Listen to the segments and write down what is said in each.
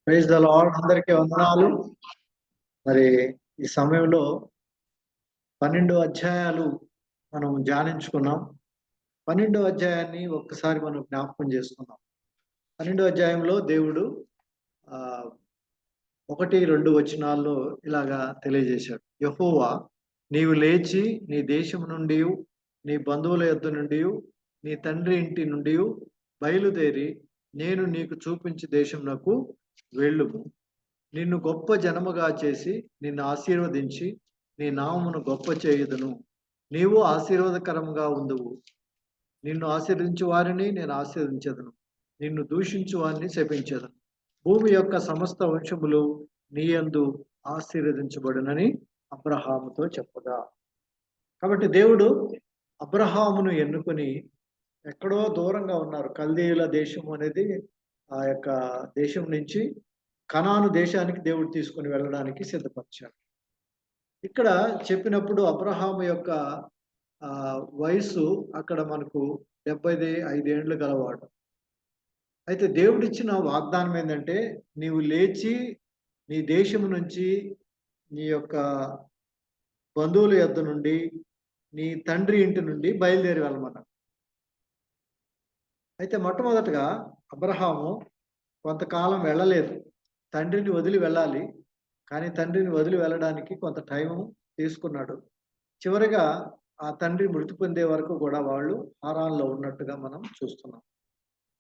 Praise the lord. అందరికీ వందనాలు. మరి ఈ సమయంలో 12 అధ్యాయాలు మనం ధ్యానించుకున్నాం. 12 అధ్యాయాన్ని ఒక్కసారి మనం జ్ఞాపకం చేసుకున్నాం. 12 అధ్యాయంలో దేవుడు 1-2 వచనాల్లో ఇలాగా తెలియజేశాడు. యెహోవా, నీవు లేచి నీ దేశం నుండి, నీ బంధువుల యొద్ద నుండి, నీ తండ్రి ఇంటి నుండి బయలుదేరి నేను నీకు చూపించే దేశమునకు వెళ్ళుము. నిన్ను గొప్ప జనముగా చేసి నిన్ను ఆశీర్వదించి నీ నామమును గొప్ప చేయుదును. నీవు ఆశీర్వాదకరముగా ఉండువు. నిన్ను ఆశీర్వదించు వారిని నేను ఆశీర్వదించదును, నిన్ను దూషించు వారిని శపించదును. భూమి యొక్క సమస్త వంశములు నీ యందు ఆశీర్వదించబడునని అబ్రహాముతో చెప్పగా. కాబట్టి దేవుడు అబ్రహామును ఎన్నుకొని ఎక్కడో దూరంగా ఉన్నారు. కల్దీయుల దేశం అనేది ఆ యొక్క దేశం నుంచి కనాను దేశానికి దేవుడు తీసుకొని వెళ్ళడానికి సిద్ధపరిచాడు. ఇక్కడ చెప్పినప్పుడు అబ్రహాము యొక్క వయసు అక్కడ మనకు 75 ఏండ్లు గలవాడు. అయితే దేవుడిచ్చిన వాగ్దానం ఏంటంటే, నీవు లేచి నీ దేశము నుంచి, నీ యొక్క బంధువుల యొద్ద నుండి, నీ తండ్రి ఇంటి నుండి బయలుదేరి వెళ్ళమన్నాడు. అయితే మొట్టమొదటగా అబ్రహాము కొంతకాలం వెళ్ళలేదు. తండ్రిని వదిలి వెళ్ళాలి, కానీ తండ్రిని వదిలి వెళ్ళడానికి కొంత టైం తీసుకున్నాడు. చివరిగా ఆ తండ్రి మృతి పొందే వరకు కూడా వాళ్ళు హారాన్లో ఉన్నట్టుగా మనం చూస్తున్నాం.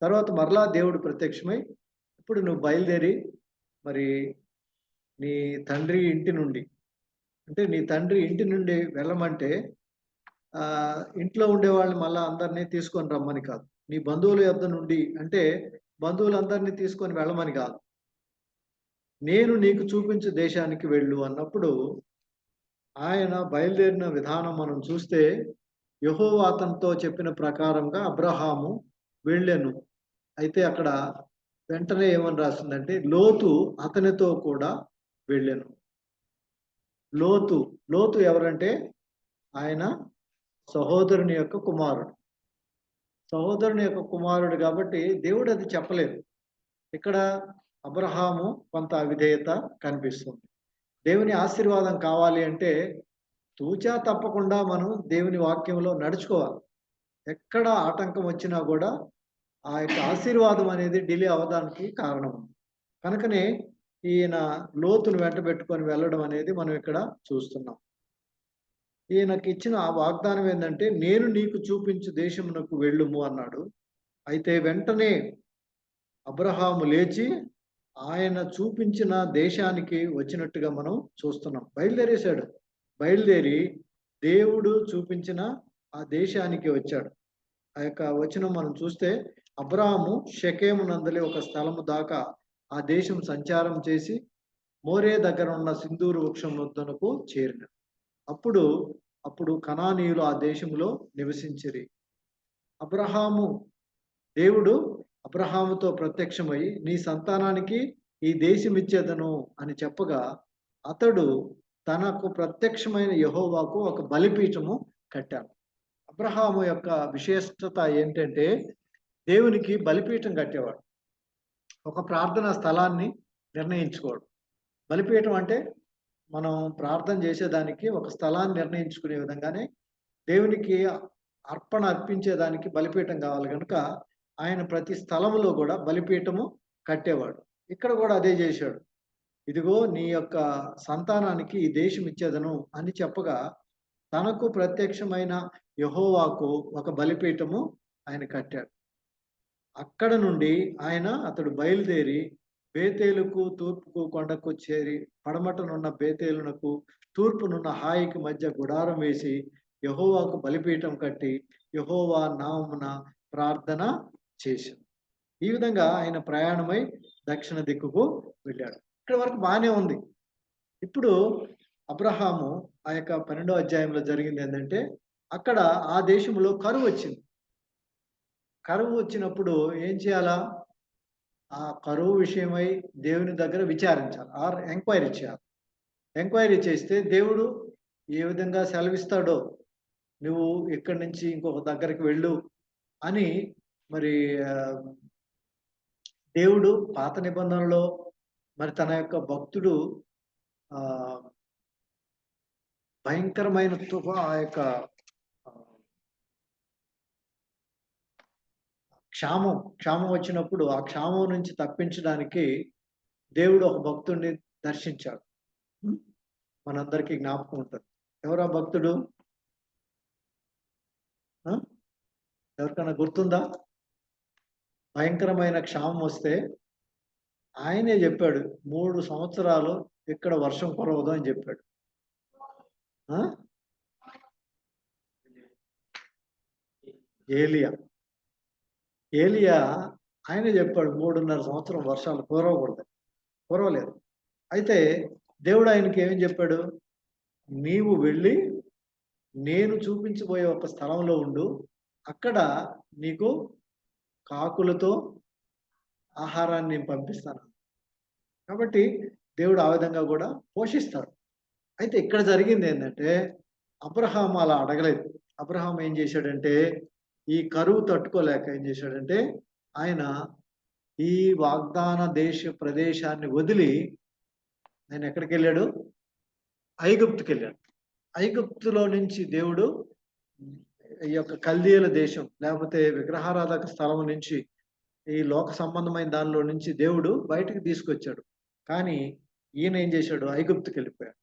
తర్వాత మరలా దేవుడు ప్రత్యక్షమై, ఇప్పుడు నువ్వు బయలుదేరి మరి నీ తండ్రి ఇంటి నుండి, అంటే నీ తండ్రి ఇంటి నుండి వెళ్ళమంటే ఇంట్లో ఉండే వాళ్ళని మళ్ళా అందరినీ తీసుకొని రమ్మని కాదు. నీ బంధువుల యొద్ద నుండి అంటే బంధువులందరినీ తీసుకొని వెళ్ళమని కాదు. నేను నీకు చూపించే దేశానికి వెళ్ళు అన్నప్పుడు ఆయన బయలుదేరిన విధానం మనం చూస్తే, యెహోవా అతనితో చెప్పిన ప్రకారంగా అబ్రహాము వెళ్ళెను. అయితే అక్కడ వెంటనే ఏమని రాసిందంటే, లోతు అతనితో కూడా వెళ్ళెను. లోతు ఎవరంటే ఆయన సహోదరుని యొక్క కుమారుడు. సహోదరుని యొక్క కుమారుడు కాబట్టి దేవుడు అది చెప్పలేదు. ఇక్కడ అబ్రహాము కొంత అవిధేయత కనిపిస్తుంది. దేవుని ఆశీర్వాదం కావాలి అంటే తూచా తప్పకుండా మనం దేవుని వాక్యంలో నడుచుకోవాలి. ఎక్కడ ఆటంకం వచ్చినా కూడా ఆ యొక్క ఆశీర్వాదం అనేది డిలే అవ్వడానికి కారణం ఉంది. కనుకనే ఈయన లోతును వెంట పెట్టుకొని వెళ్ళడం అనేది మనం ఇక్కడ చూస్తున్నాం. ఈయనకి ఇచ్చిన ఆ వాగ్దానం ఏంటంటే, నేను నీకు చూపించు దేశమునకు వెళ్ళుము అన్నాడు. అయితే వెంటనే అబ్రహాము లేచి ఆయన చూపించిన దేశానికి వచ్చినట్టుగా మనం చూస్తున్నాం. బయలుదేరేశాడు. బయలుదేరి దేవుడు చూపించిన ఆ దేశానికి వచ్చాడు. ఆ యొక్క వచనం మనం చూస్తే, అబ్రాహాము షెకెము నందలి ఒక స్థలము దాకా ఆ దేశం సంచారం చేసి మోరే దగ్గర ఉన్న సింధూరు వృక్షం వద్దకు చేరిన. అప్పుడు కనానీయులు ఆ దేశంలో నివసించిరి. దేవుడు అబ్రహాముతో ప్రత్యక్షమై నీ సంతానానికి ఈ దేశం ఇచ్చేదను అని చెప్పగా, అతడు తనకు ప్రత్యక్షమైన యెహోవాకు ఒక బలిపీఠము కట్టాడు. అబ్రహాము యొక్క విశేషత ఏంటంటే, దేవునికి బలిపీఠం కట్టేవాడు. ఒక ప్రార్థనా స్థలాన్ని నిర్ణయించుకోవడం. బలిపీఠం అంటే మనం ప్రార్థన చేసేదానికి ఒక స్థలాన్ని నిర్ణయించుకునే విధంగానే దేవునికి అర్పణ అర్పించేదానికి బలిపీఠం కావాలి కనుక ఆయన ప్రతి స్థలంలో కూడా బలిపీఠము కట్టేవాడు. ఇక్కడ కూడా అదే చేశాడు. ఇదిగో నీ యొక్క సంతానానికి ఈ దేశం ఇచ్చేదను అని చెప్పగా, తనకు ప్రత్యక్షమైన యెహోవాకు ఒక బలిపీఠము ఆయన కట్టాడు. అక్కడ నుండి అతడు బయలుదేరి బేతేలుకు తూర్పుకు కొండకు చేరి, పడమటనున్న బేతేలునకు తూర్పునున్న హాయికి మధ్య గుడారం వేసి యెహోవాకు బలిపీఠం కట్టి యెహోవా నామమున ప్రార్థన చేశాడు. ఈ విధంగా ఆయన ప్రయాణమై దక్షిణ దిక్కుకు వెళ్ళాడు. ఇక్కడ వరకు బాగానే ఉంది. ఇప్పుడు అబ్రహాము ఆ యొక్క 12వ అధ్యాయంలో జరిగింది ఏంటంటే, అక్కడ ఆ దేశంలో కరువు వచ్చింది. కరువు వచ్చినప్పుడు ఏం చేయాలా? ఆ కరువు విషయమై దేవుని దగ్గర విచారించాలి, ఆర్ ఎంక్వైరీ చేయాలి. ఎంక్వైరీ చేస్తే దేవుడు ఏ విధంగా సెలవిస్తాడో, నువ్వు ఇక్కడి నుంచి ఇంకొక దగ్గరికి వెళ్ళు అని మరి దేవుడు పాత నిబంధనలో మరి తన యొక్క భక్తుడు ఆ భయంకరమైన ఆ యొక్క క్షామం వచ్చినప్పుడు ఆ క్షామం నుంచి తప్పించడానికి దేవుడు ఒక భక్తుడిని దర్శించాడు. మనందరికీ జ్ఞాపకం ఉంటుంది. ఎవరా భక్తుడు? ఎవరికైనా గుర్తుందా? భయంకరమైన క్షామం వస్తే ఆయనే చెప్పాడు 3 సంవత్సరాలు ఇక్కడ వర్షం కురవదు అని చెప్పాడు. ఏలియా ఆయనే చెప్పాడు 3.5 సంవత్సరం వర్షాలు కురవలేదు. అయితే దేవుడు ఆయనకి ఏమని చెప్పాడు? నీవు వెళ్ళి నేను చూపించబోయే ఒక స్థలంలో ఉండు, అక్కడ నీకు కాకులతో ఆహారాన్ని నేను పంపిస్తాను. కాబట్టి దేవుడు ఆ విధంగా కూడా పోషిస్తాడు. అయితే ఇక్కడ జరిగింది ఏంటంటే అబ్రహాం అలా అడగలేదు. అబ్రహాం ఏం చేశాడంటే ఈ కరువు తట్టుకోలేక ఏం చేశాడంటే ఆయన ఈ వాగ్దాన ప్రదేశాన్ని వదిలి ఆయన ఎక్కడికి వెళ్ళాడు? ఐగుప్తుకి వెళ్ళాడు. ఐగుప్తులో నుంచి దేవుడు ఈ యొక్క కల్దీయుల దేశం లేకపోతే విగ్రహారాధక స్థలం నుంచి ఈ లోక సంబంధమైన దానిలో నుంచి దేవుడు బయటికి తీసుకొచ్చాడు. కానీ ఈయన ఏం చేశాడు? ఐగుప్తుకి వెళ్ళిపోయాడు.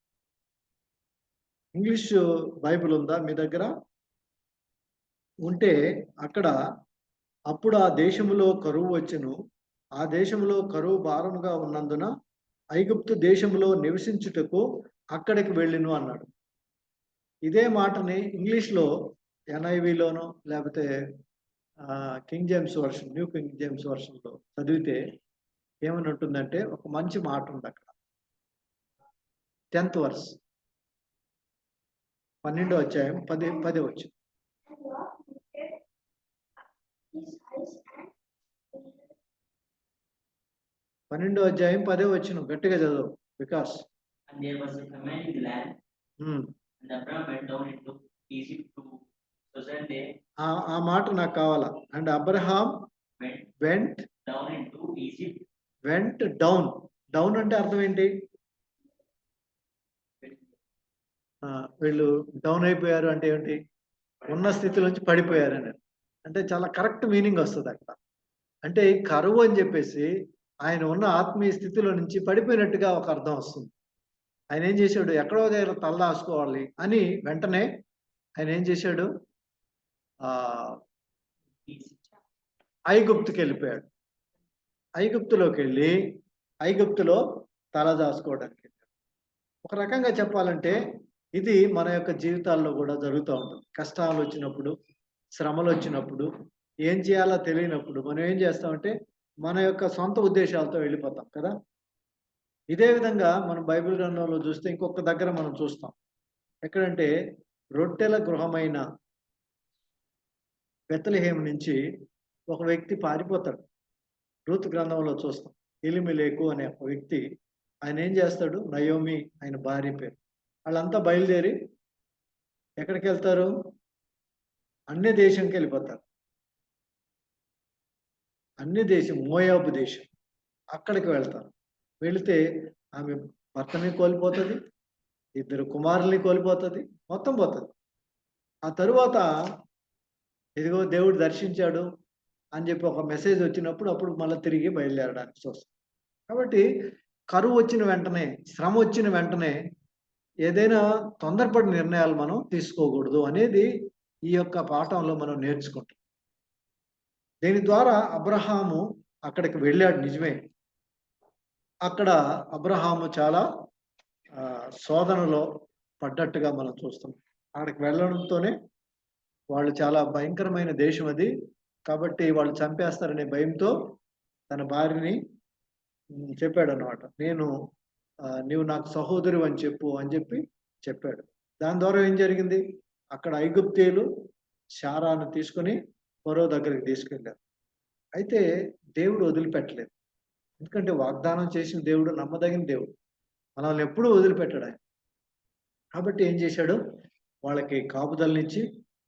ఇంగ్లీష్ బైబిల్ ఉందా మీ దగ్గర? ఉంటే అక్కడ అప్పుడు ఆ దేశములో కరువు వచ్చెను, ఆ దేశంలో కరువు భారముగా ఉన్నందున ఐగుప్తు దేశంలో నివసించుటకు అక్కడికి వెళ్ళిను అన్నాడు. ఇదే మాటని ఇంగ్లీష్లో NIVలోనో లేకపోతే King James version, new King James వర్షన్లో చదివితే ఏమని ఉంటుందంటే ఒక మంచి మాట ఉంది అక్కడ. 10th వర్స్, 12వ అధ్యాయం 10 వచ్చు. 12వ అధ్యాయం 10వ వచనం గట్టిగా చదువు వికాస్. ఆ మాట నాకు కావాలా. అండ్ అబ్రహాం వెంట్ డౌన్ అంటే అర్థం ఏంటి? వీళ్ళు డౌన్ అయిపోయారు అంటే ఏంటి? ఉన్న స్థితిలోంచి పడిపోయారు అని. అంటే చాలా కరెక్ట్ మీనింగ్ వస్తుంది అక్కడ. అంటే కరువు అని చెప్పేసి ఆయన ఉన్న ఆత్మీయ స్థితిలో నుంచి పడిపోయినట్టుగా ఒక అర్థం వస్తుంది. ఆయన ఏం చేశాడు? ఎక్కడో దగ్గర తలదాచుకోవాలి అని వెంటనే ఆయన ఏం చేశాడు? ఐగుప్తుకి వెళ్ళిపోయాడు. ఐగుప్తులోకి వెళ్ళి ఐగుప్తులో తలదాచుకోవడానికి. ఒక రకంగా చెప్పాలంటే ఇది మన యొక్క జీవితాల్లో కూడా జరుగుతూ ఉంటుంది. కష్టాలు వచ్చినప్పుడు, శ్రమలు వచ్చినప్పుడు, ఏం చేయాలో తెలియనప్పుడు మనం ఏం చేస్తామంటే మన యొక్క సొంత ఉద్దేశాలతో వెళ్ళిపోతాం కదా. ఇదే విధంగా మనం బైబిల్ గ్రంథంలో చూస్తే ఇంకొక దగ్గర మనం చూస్తాం. ఎక్కడంటే రొట్టెల గృహమైన బెత్లెహేం నుంచి ఒక వ్యక్తి పారిపోతాడు. రూతు గ్రంథంలో చూస్తాం. ఎలిమెలెకు అనే ఒక వ్యక్తి, ఆయన ఏం చేస్తాడు? నయోమి ఆయన భార్య పేరు. వాళ్ళంతా బయలుదేరి ఎక్కడికి వెళ్తారు? అన్య దేశంకి వెళ్ళిపోతారు. అన్య దేశం, మోయాబు దేశం, అక్కడికి వెళ్తారు. వెళితే ఆమె భర్తని కోల్పోతుంది, 2 కుమారుల్ని కోల్పోతుంది, మొత్తం పోతుంది. ఆ తరువాత ఇదిగో దేవుడు దర్శించాడు అని చెప్పి ఒక మెసేజ్ వచ్చినప్పుడు అప్పుడు మళ్ళీ తిరిగి బయలుదేరడానికి వస్తుంది. కాబట్టి కరువు వచ్చిన వెంటనే, శ్రమ వచ్చిన వెంటనే ఏదైనా తొందరపడి నిర్ణయాలు మనం తీసుకోకూడదు అనేది ఈ యొక్క పాఠంలో మనం నేర్చుకుంటాం. దీని ద్వారా అబ్రహాము అక్కడికి వెళ్ళాడు, నిజమే. అక్కడ అబ్రహాము చాలా శోధనలో పడ్డట్టుగా మనం చూస్తాం. అక్కడికి వెళ్ళడంతోనే వాళ్ళు చాలా భయంకరమైన దేశం అది, కాబట్టి వాళ్ళు చంపేస్తారనే భయంతో తన భార్యని చెప్పాడు అన్నమాట. నీవు నాకు సహోదరు అని చెప్పాడు. దాని ద్వారా ఏం జరిగింది? అక్కడ ఐగుప్తీయులు శారాను తీసుకొని ఫరో దగ్గరికి తీసుకెళ్ళారు. అయితే దేవుడు వదిలిపెట్టలేదు. ఎందుకంటే వాగ్దానం చేసిన దేవుడు నమ్మదగిన దేవుడు, మనల్ని ఎప్పుడూ వదిలిపెట్టాడు ఆయన. కాబట్టి ఏం చేశాడు? వాళ్ళకి కాపుదలనిచ్చి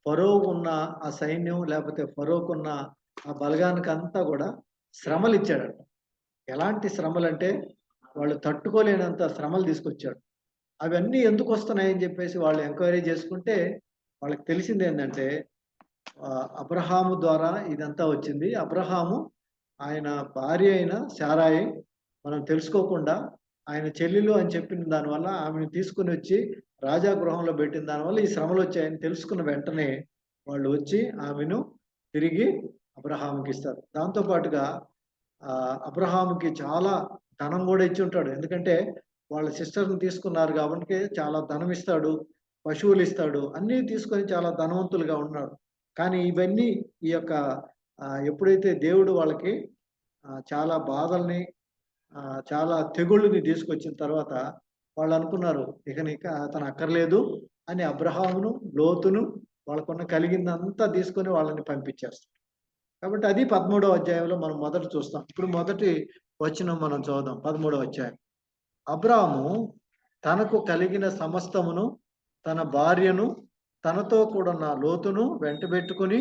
ఫరోకు ఉన్న ఆ సైన్యం లేకపోతే ఫరోకున్న ఆ బలగానికి అంతా కూడా శ్రమలు ఇచ్చాడంట. ఎలాంటి శ్రమలు అంటే వాళ్ళు తట్టుకోలేనంత శ్రమలు తీసుకొచ్చాడు. అవన్నీ ఎందుకు వస్తున్నాయని చెప్పేసి వాళ్ళు ఎంక్వైరీ చేసుకుంటే వాళ్ళకి తెలిసిందేంటంటే అబ్రహాము ద్వారా ఇదంతా వచ్చింది. అబ్రహాము ఆయన భార్య అయిన శారాయి మనం తెలుసుకోకుండా ఆయన చెల్లెలు అని చెప్పిన దానివల్ల ఆమెను తీసుకొని వచ్చి రాజా గృహంలో పెట్టిన దానివల్ల ఈ శ్రమలు వచ్చాయని తెలుసుకున్న వెంటనే వాళ్ళు వచ్చి ఆమెను తిరిగి అబ్రహాముకి ఇస్తారు. దాంతో పాటుగా అబ్రహాముకి చాలా ధనం కూడా ఇచ్చి ఉంటాడు. ఎందుకంటే వాళ్ళ సిస్టర్ని తీసుకున్నారు కాబట్టి చాలా ధనం ఇస్తాడు, పశువులు ఇస్తాడు, అన్నీ తీసుకొని చాలా ధనవంతులుగా ఉన్నాడు. కానీ ఇవన్నీ ఈ యొక్క ఎప్పుడైతే దేవుడు వాళ్ళకి చాలా బాధల్ని చాలా తెగుళ్ళని తీసుకొచ్చిన తర్వాత వాళ్ళు అనుకున్నారు ఇక అతను అక్కర్లేదు అని అబ్రహామును లోతును వాళ్ళకున్న కలిగిందంతా తీసుకొని వాళ్ళని పంపించేస్తారు. కాబట్టి అది 13వ అధ్యాయంలో మనం మొదట చూస్తాం. ఇప్పుడు మొదటి వచనం మనం చూద్దాం. 13వ అధ్యాయం. అబ్రాము తనకు కలిగిన సమస్తమును తన భార్యను తనతో కూడున్న లోతును వెంటబెట్టుకుని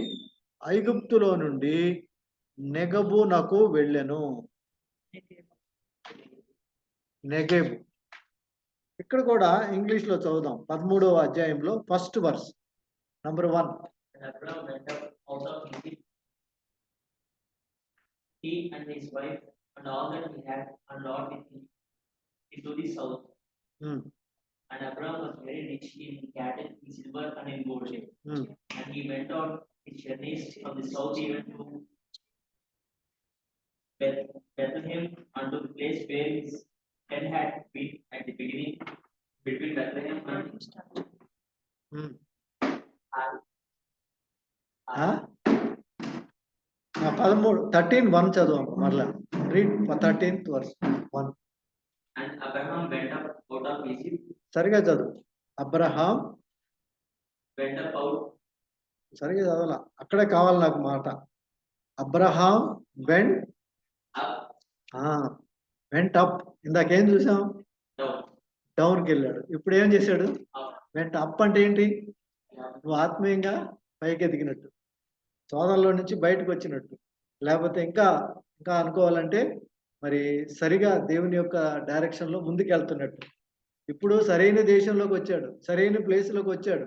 ఐగుప్తులో నుండి నెగబునకు వెళ్ళెను. నెగెబు. ఇక్కడ కూడా ఇంగ్లీష్ లో చదువుదాం. 13వ అధ్యాయంలో first verse number 1. He and his wife and all that he had and Lot with him into the south. And Abraham was very rich in cattle, in silver, and in gold. And he went on his journeys from the south even to Bethlehem, unto the place where his tent had been at the beginning, between Bethlehem and 13:1 చదువు మరలా. Read 13th verse 1. And Abraham went up out of Egypt. సరిగా చదువు. Abraham went up out. సరిగా చదవాల. అక్కడే కావాలి నాకు మాట. Abraham went up. ఇందాకేం చూసాం? డౌన్కి వెళ్ళాడు. ఇప్పుడు ఏం చేశాడు? వెంట అప్ అంటే ఏంటి? నువ్వు ఆత్మీయంగా పైకి ఎదిగినట్టు, సోదరులో నుంచి బయటకు వచ్చినట్టు, లేకపోతే ఇంకా ఇంకా అనుకోవాలంటే మరి సరిగా దేవుని యొక్క డైరెక్షన్ లో ముందుకెళ్తున్నట్టు. ఇప్పుడు సరైన దేశంలోకి వచ్చాడు, సరైన ప్లేస్లోకి వచ్చాడు.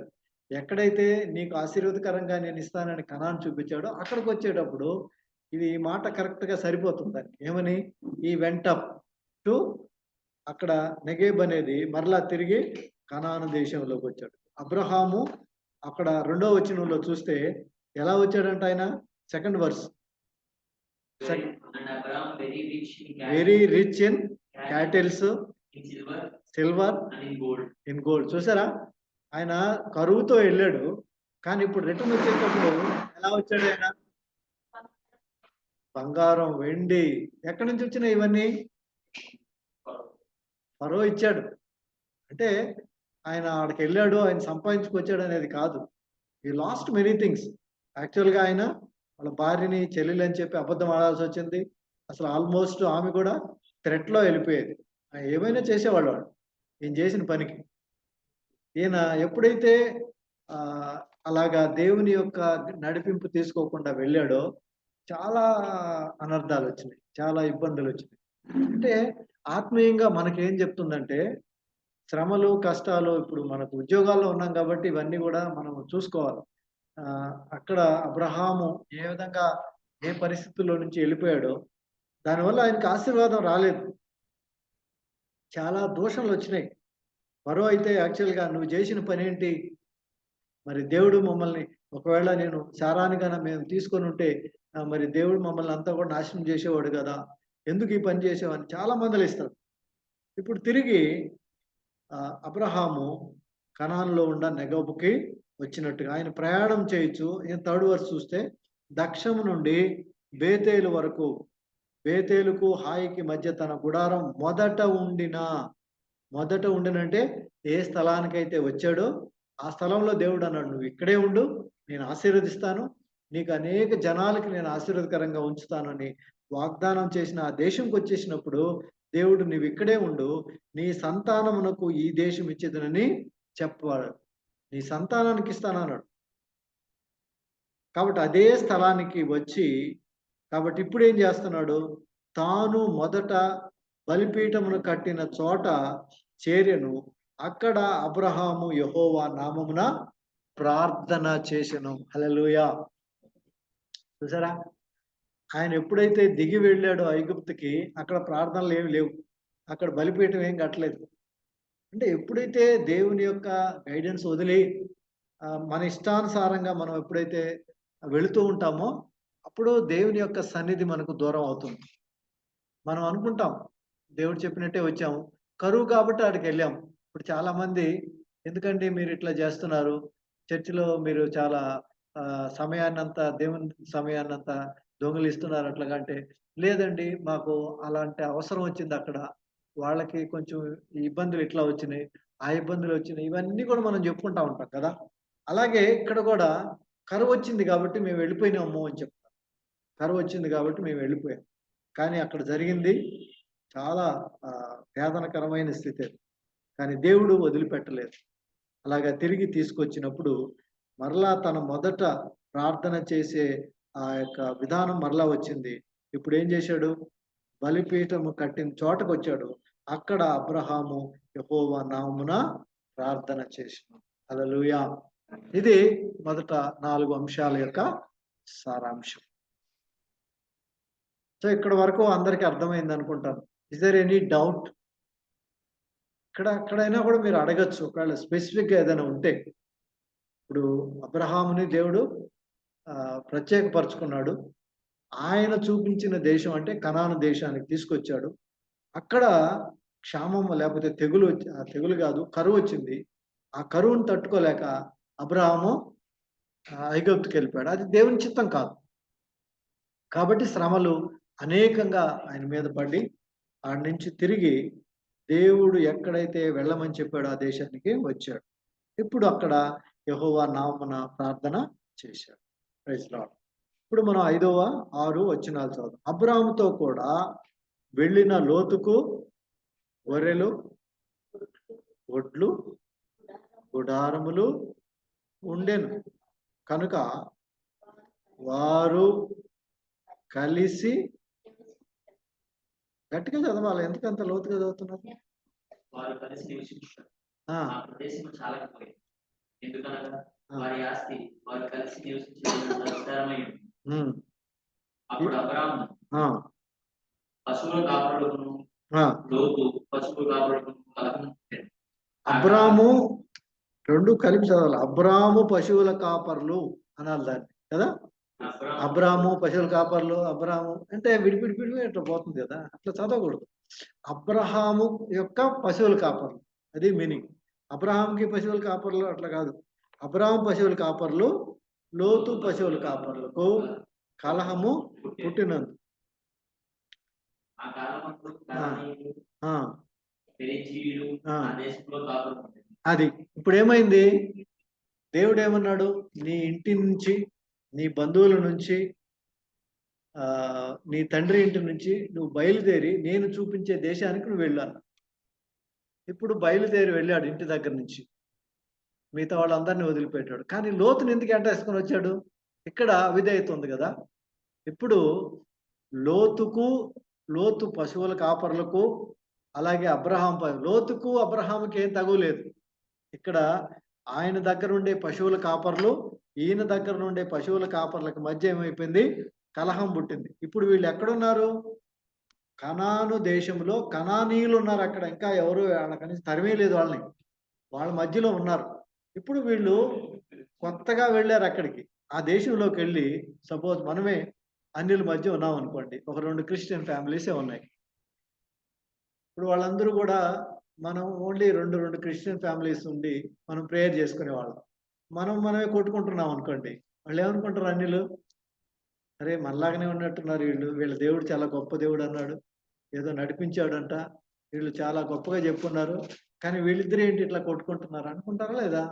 ఎక్కడైతే నీకు ఆశీర్వాదకరంగా నేను ఇస్తానని కనాను చూపించాడో అక్కడికి వచ్చేటప్పుడు ఇది ఈ మాట కరెక్ట్ గా సరిపోతుంది. ఏమని? ఈ వెంట టు అక్కడ నెగేబ్ అనేది మరలా తిరిగి కనాను దేశంలోకి వచ్చాడు. అబ్రహాము అక్కడ 2వ వచనంలో చూస్తే ఎలా వచ్చాడంట ఆయన? Second verse. Very rich in cattles, silver, in gold. చూసారా? ఆయన కరువుతో వెళ్ళాడు, కానీ ఇప్పుడు రిటర్న్ వచ్చేటప్పుడు ఎలా వచ్చాడు ఆయన? బంగారం, వెండి. ఎక్కడి నుంచి వచ్చినాయి ఇవన్నీ? ఫరో ఇచ్చాడు. అంటే ఆయన ఆడికి వెళ్ళాడు, ఆయన సంపాదించుకొచ్చాడు అనేది కాదు. ఈ లాస్ట్ మెనీ థింగ్స్. యాక్చువల్గా ఆయన వాళ్ళ భార్యని చెల్లెలు అని చెప్పి అబద్ధం ఆడాల్సి వచ్చింది. అసలు ఆల్మోస్ట్ ఆమె కూడా థ్రెట్లో వెళ్ళిపోయేది. ఏమైనా చేసేవాళ్ళు వాడు ఈయన చేసిన పనికి. ఈయన ఎప్పుడైతే అలాగా దేవుని యొక్క నడిపింపు తీసుకోకుండా వెళ్ళాడో చాలా అనర్థాలు వచ్చినాయి, చాలా ఇబ్బందులు వచ్చినాయి. అంటే ఆత్మీయంగా మనకేం చెప్తుందంటే శ్రమలు, కష్టాలు. ఇప్పుడు మనకు ఉద్యోగాల్లో ఉన్నాం కాబట్టి ఇవన్నీ కూడా మనం చూసుకోవాలి. అక్కడ అబ్రహాము ఏ విధంగా ఏ పరిస్థితుల్లో నుంచి వెళ్ళిపోయాడో దానివల్ల ఆయనకు ఆశీర్వాదం రాలేదు, చాలా దోషాలు వచ్చినాయి. మరో అయితే యాక్చువల్గా నువ్వు చేసిన పని ఏంటి? మరి దేవుడు మమ్మల్ని ఒకవేళ నేను శారానికైనా మేము తీసుకొని ఉంటే మరి దేవుడు మమ్మల్ని అంతా కూడా నాశనం చేసేవాడు కదా, ఎందుకు ఈ పని చేసేవాడిని చాలా మందలిస్తాడు. ఇప్పుడు తిరిగి అబ్రహాము కనాన్లో ఉన్న నెగబుకి వచ్చినట్టుగా ఆయన ప్రయాణం చేయొచ్చు. ఈయన 3rd verse చూస్తే దక్షము నుండి బేతేలు వరకు, బేతేలుకు హాయికి మధ్య తన గుడారం మొదట ఉండినంటే ఏ స్థలానికైతే వచ్చాడో ఆ స్థలంలో దేవుడు అన్నాడు, నువ్వు ఇక్కడే ఉండు, నేను ఆశీర్వదిస్తాను, నీకు అనేక జనాలకి నేను ఆశీర్వాదకరంగా ఉంచుతానని వాగ్దానం చేసిన ఆ దేశంకి వచ్చేసినప్పుడు దేవుడు నువ్వు ఇక్కడే ఉండు, నీ సంతానమునకు ఈ దేశం ఇచ్చేదనని చెప్పాడు. నీ సంతానానికి ఇస్తానన్నాడు. కాబట్టి అదే స్థలానికి వచ్చి, కాబట్టి ఇప్పుడు ఏం చేస్తున్నాడు? తాను మొదట బలిపీఠమును కట్టిన చోట చేరెను. అక్కడ అబ్రహాము యెహోవా నామమున ప్రార్థన చేసెను. హల్లెలూయా. చూసారా, ఆయన ఎప్పుడైతే దిగి వెళ్ళాడో ఐగుప్తుకి, అక్కడ ప్రార్థనలు ఏమి లేవు, అక్కడ బలిపీఠం ఏం కట్టలేదు. అంటే ఎప్పుడైతే దేవుని యొక్క గైడెన్స్ వదిలి మన ఇష్టానుసారంగా మనం ఎప్పుడైతే వెళుతూ ఉంటామో, అప్పుడు దేవుని యొక్క సన్నిధి మనకు దూరం అవుతుంది. మనం అనుకుంటాం దేవుడు చెప్పినట్టే వచ్చాము, కరువు కాబట్టి ఆడికి వెళ్ళాము. ఇప్పుడు చాలా మంది, ఎందుకంటే మీరు ఇట్లా చేస్తున్నారు, చర్చిలో మీరు చాలా సమయాన్నంతా, దేవుని సమయాన్నంతా దొంగిలిస్తున్నారు అట్లాగంటే, లేదండి మాకు అలాంటి అవసరం వచ్చింది అక్కడ, వాళ్ళకి కొంచెం ఇబ్బందులు ఇట్లా వచ్చినాయి, ఆ ఇబ్బందులు వచ్చినాయి, ఇవన్నీ కూడా మనం చెప్పుకుంటా ఉంటాం కదా. అలాగే ఇక్కడ కూడా కరువు వచ్చింది కాబట్టి మేము వెళ్ళిపోయినాము అని చెప్తాం. కరువు వచ్చింది కాబట్టి మేము వెళ్ళిపోయాం. కానీ అక్కడ జరిగింది చాలా వేదనకరమైన స్థితి. కానీ దేవుడు వదిలిపెట్టలేదు. అలాగా తిరిగి తీసుకొచ్చినప్పుడు మరలా తన మొదట ప్రార్థన చేసే ఆ యొక్క విధానం మరలా వచ్చింది. ఇప్పుడు ఏం చేశాడు? బలిపీఠము కట్టిన చోటకు వచ్చాడు. అక్కడ అబ్రహాము యెహోవా నామమున ప్రార్థన చేసాడు. హల్లెలూయా. ఇది మొదట 4 అంశాల యొక్క సారాంశం. సో ఇక్కడ వరకు అందరికీ అర్థమైంది అనుకుంటాను. Is there any doubt? ఎక్కడైనా కూడా మీరు అడగచ్చు, ఒకవేళ స్పెసిఫిక్గా ఏదైనా ఉంటే. ఇప్పుడు అబ్రహాముని దేవుడు ప్రత్యేకపరుచుకున్నాడు. ఆయన చూపించిన దేశం అంటే కనాను దేశానికి తీసుకొచ్చాడు. అక్కడ క్షామం లేకపోతే తెగులు కాదు, కరువు వచ్చింది. ఆ కరువును తట్టుకోలేక అబ్రహాము ఐగుప్తుకి వెళ్ళిపోయాడు. అది దేవుని చిత్తం కాదు. కాబట్టి శ్రమలు అనేకంగా ఆయన మీద పడి ఆడి నుంచి తిరిగి దేవుడు ఎక్కడైతే వెళ్ళమని చెప్పాడో ఆ దేశానికి వచ్చాడు. ఇప్పుడు అక్కడ యెహోవా నామమున ప్రార్థన చేశాడు. Praise Lord. ఇప్పుడు మనం 5వ 6 వచనాలు చదువు. అబ్రాహాముతో కూడా వెళ్ళిన లోతుకు గొర్రెలు, ఒడ్లు, గుడారములు ఉండెను కనుక వారు కలిసి, గట్టిగా చదవాలి, ఎందుకంత లోతుగా చదువుతున్నారు? వారు కలిసి నివసించారు. ఆ ప్రదేశం చాలా గొప్పది. ఎందుకనగా వారి ఆస్తి వారు కలిసి నివసించిన విస్తారమైనది. అప్పుడు అబ్రాహాము పశువుల కాపరులను, లోతు పశువుల కాపరులను కలహం పెట్టాడు. అబ్రాహాము 2 కలిపి చదవాలి. అబ్రాహాము పశువుల కాపర్లు అనాలి దాన్ని కదా. అబ్రాహాము పశువుల కాపర్లు, అబ్రాహాము అంటే విడిపిడిపిడి ఇట్లా పోతుంది కదా, అట్లా చదవకూడదు. అబ్రహాము యొక్క పశువుల కాపర్లు, అది మీనింగ్. అబ్రహాంకి పశువుల కాపర్లు అట్లా కాదు. అబ్రహాం పశువుల కాపర్లు, లోతు పశువుల కాపర్లకు కలహము పుట్టినందు. అది ఇప్పుడు ఏమైంది? దేవుడు ఏమన్నాడు? నీ ఇంటి నుంచి, నీ బంధువుల నుంచి, నీ తండ్రి ఇంటి నుంచి నువ్వు బయలుదేరి నేను చూపించే దేశానికి నువ్వు వెళ్ళాను. ఇప్పుడు బయలుదేరి వెళ్ళాడు ఇంటి దగ్గర నుంచి, మిగతా వాళ్ళందరినీ వదిలిపెట్టాడు. కానీ లోతుని ఎందుకు వెంటేసుకొని వచ్చాడు? ఇక్కడ అవిధేయత ఉంది కదా. ఇప్పుడు లోతు పశువుల కాపర్లకు, అలాగే లోతుకు అబ్రహాముకి ఏం తగులేదు. ఇక్కడ ఆయన దగ్గర ఉండే పశువుల కాపర్లు, ఈయన దగ్గర నుండే పశువుల కాపర్లకు మధ్య ఏమైపోయింది? కలహం పుట్టింది. ఇప్పుడు వీళ్ళు ఎక్కడున్నారు? కనాను దేశంలో కనానీయులు ఉన్నారు. అక్కడ ఇంకా ఎవరు వాళ్ళకని తరిమే లేదు వాళ్ళని, వాళ్ళ మధ్యలో ఉన్నారు. ఇప్పుడు వీళ్ళు కొత్తగా వెళ్ళారు అక్కడికి. ఆ దేశంలోకి వెళ్ళి, సపోజ్ మనమే అన్యుల మధ్య ఉన్నాం అనుకోండి, ఒక 2 క్రిస్టియన్ ఫ్యామిలీసే ఉన్నాయి. ఇప్పుడు వాళ్ళందరూ కూడా, మనం ఓన్లీ 2 క్రిస్టియన్ ఫ్యామిలీస్ ఉండి మనం ప్రేయర్ చేసుకునే వాళ్ళం. మనమే కొట్టుకుంటున్నాం అనుకోండి, వాళ్ళు ఏమనుకుంటారు? అన్యులు, అరే మనలాగానే ఉన్నట్టున్నారు వీళ్ళ దేవుడు చాలా గొప్ప దేవుడు అన్నాడు, ఏదో నడిపించాడంట, వీళ్ళు చాలా గొప్పగా చెప్పుకున్నారు, కానీ వీళ్ళిద్దరు ఏంటి ఇట్లా కొట్టుకుంటున్నారు అనుకుంటారా లేదా?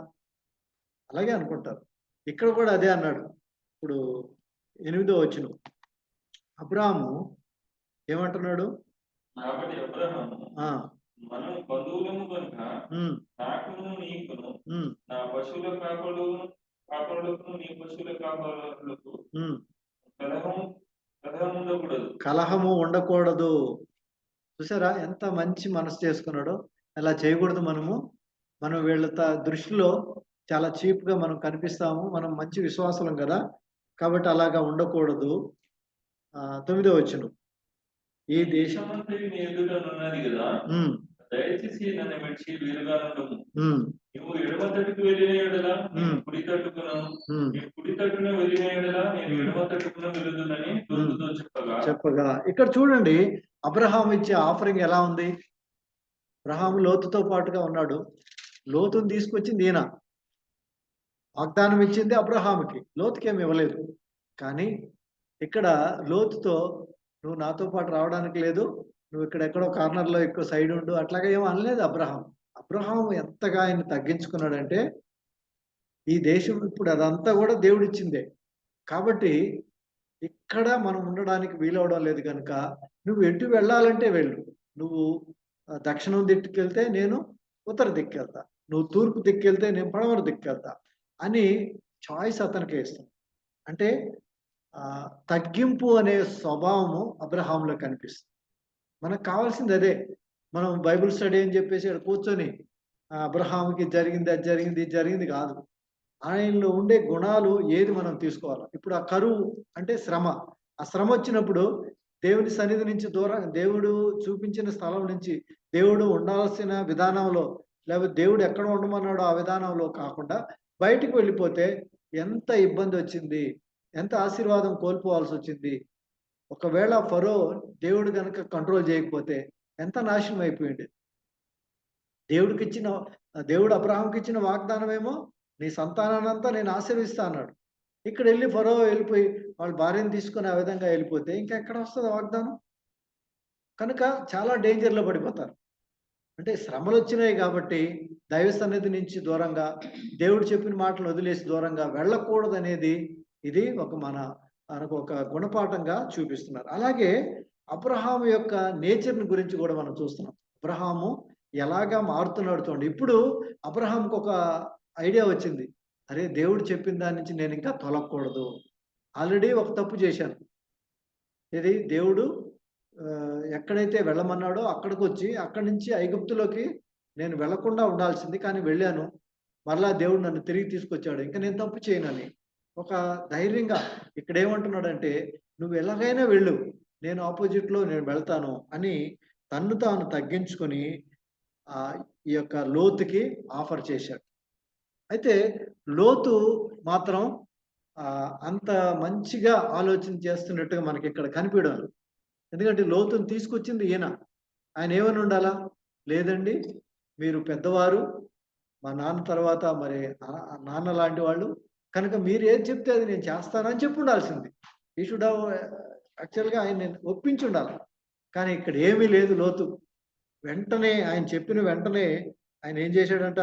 అలాగే అనుకుంటారు. ఇక్కడ కూడా అదే అన్నాడు. ఇప్పుడు 8వ వచనం అబ్రాహాము ఏమంటున్నాడు? మనం బంధువులము కనుక నాకును నీకును నా పశువుల కాపరులకు నీ పశువుల కాపరులకు కలహము ఉండకూడదు. చూసారా ఎంత మంచి మనసు చేసుకున్నాడో. అలా చేయకూడదు మనము. మనం వీళ్ళ దృష్టిలో చాలా చీప్‌గా మనం కనిపిస్తాము. మనం మంచి విశ్వాసులం గదా! కాబట్టి అలాగా ఉండకూడదు. 9వ వచనం. ఈ ఈ దేశం దేశమంతయు నీ ఎదుటనున్నది కదా, హ్మ్. దయచేసి నన్ను విడిచి వీలుగా నుండుము. హ్మ్. నువ్వు ఎడమ తట్టుకు వెళ్ళిన యెడల నేను కుడి తట్టుకును, హ్మ్. నీ కుడి తట్టున వెళ్ళిన యెడల నేను హ్మ్. ఎడమ తట్టుకున వెలుదునని లోతుతో చెప్పగా ఇక్కడ చూడండి అబ్రహాం ఇచ్చే ఆఫరింగ్ ఎలా ఉంది. అబ్రహాము లోతుతో పాటుగా ఉన్నాడు. లోతుని తీసుకొచ్చింది ఈయన. వాగ్దానం ఇచ్చింది అబ్రహాముకి. లోతుకేమి ఇవ్వలేదు. కానీ ఇక్కడ లోతుతో నువ్వు నాతో పాటు రావడానికి లేదు. నువ్వు ఇక్కడ ఎక్కడో కార్నర్‌లో ఎక్కువ సైడ్ ఉండు. అట్లాగా ఏమి అనలేదు అబ్రహాం. అబ్రహాం ఎంతగా ఆయన్ని తగ్గించుకున్నాడంటే, ఈ దేశం ఇప్పుడు అదంతా కూడా దేవుడిచ్చిందే. కాబట్టి ఇక్కడ మనం ఉండడానికి వీలవడం లేదు గనుక, నువ్వు ఎటు వెళ్ళాలంటే వెళ్ళు. నువ్వు దక్షిణం దిక్కుకెళ్తే నేను ఉత్తర దిక్కెళ్తా. నువ్వు తూర్పు దిక్కెళ్తే నేను పడమర దిక్కెళ్తా అని చాయిస్ అతనికే ఇస్తాం. అంటే తగ్గింపు అనే స్వభావము అబ్రహాంలో కనిపిస్తుంది. మనకు కావాల్సింది అదే. మనం బైబిల్ స్టడీ అని చెప్పేసి ఇక్కడ కూర్చొని అబ్రహాముకి జరిగింది, అది జరిగింది, ఇది జరిగింది కాదు. ఆయనలో ఉండే గుణాలు ఏది మనం తీసుకోవాలి. ఇప్పుడు ఆ కరువు అంటే శ్రమ. ఆ శ్రమ వచ్చినప్పుడు దేవుని సన్నిధి నుంచి దేవుడు చూపించిన స్థలం నుంచి దేవుడు ఉండాల్సిన విధానంలో లేకపోతే దేవుడు ఎక్కడ ఉండమన్నాడో ఆ విధానంలో కాకుండా బయటికి వెళ్ళిపోతే ఎంత ఇబ్బంది వచ్చింది. ఎంత ఆశీర్వాదం కోల్పోవాల్సొచ్చింది. ఒకవేళ ఫరో దేవుడు గనక కంట్రోల్ చేయకపోతే ఎంత నాశనం అయిపోయింది. దేవుడు అబ్రహాంకిచ్చిన వాగ్దానమేమో నీ సంతానాన్నంతా నేను ఆశీర్వదిస్తా అన్నాడు. ఇక్కడెళ్ళి ఫరో వెళ్ళిపోయి వాళ్ళ భార్యను తీసుకొని ఆ విధంగా వెళ్ళిపోతే ఇంకా ఎక్కడ వస్తది వాగ్దానం? కనుక చాలా డేంజర్‌లో పడిపోతారు. అంటే శ్రమలొచ్చినాయి కాబట్టి దైవ సన్నిధి నుంచి దూరంగా, దేవుడు చెప్పిన మాటలు వదిలేసి దూరంగా వెళ్ళకూడదనేది ఇది మనకు ఒక గుణపాఠంగా చూపిస్తున్నారు. అలాగే అబ్రహాము యొక్క నేచర్‌ని గురించి కూడా మనం చూస్తున్నాం. అబ్రహాము ఎలాగా మారుతున్నాడు చూడండి. ఇప్పుడు అబ్రహాముకు ఒక ఐడియా వచ్చింది. అరే! దేవుడు చెప్పిన దాని నుంచి నేను ఇంకా తొలగకూడదు. ఆల్రెడీ ఒక తప్పు చేశాను. ఇది దేవుడు ఎక్కడైతే వెళ్ళమన్నాడో అక్కడికొచ్చి అక్కడి నుంచి ఐగుప్తులోకి నేను వెళ్ళకుండా ఉండాల్సింది. కానీ వెళ్ళాను. మరలా దేవుడు నన్ను తిరిగి తీసుకొచ్చాడు. ఇంక నేను తప్పు చేయనని. ఒక ధైర్యంగా ఇక్కడేమంటున్నాడంటే, "నువ్వు ఎలాగైనా వెళ్ళు. నేను అపోజిట్‌లో నేను వెళ్తాను" అని తన్ను తాను తగ్గించుకొని ఈ యొక్క లోతుకి ఆఫర్ చేశాడు. అయితే లోతు మాత్రం అంత మంచిగా ఆలోచన చేస్తున్నట్టుగా మనకిక్కడ కనిపియడం లేదు. ఎందుకంటే లోతుని తీసుకొచ్చింది ఈయన. ఆయన ఏమని ఉండాలా? లేదండి మీరు పెద్దవారు, మా నాన్న తర్వాత మరి నాన్న లాంటి వాళ్ళు. కనుక మీరు ఏది చెప్తే అది నేను చేస్తానని చెప్పుండాల్సింది. హి షుడ్ హావ్ యాక్చువల్‌గా ఆయన్ని ఒప్పించుండాలి. కానీ ఇక్కడ ఏమీ లేదు లోతు. వెంటనే ఆయన చెప్పిన వెంటనే ఆయన ఏం చేశాడంట?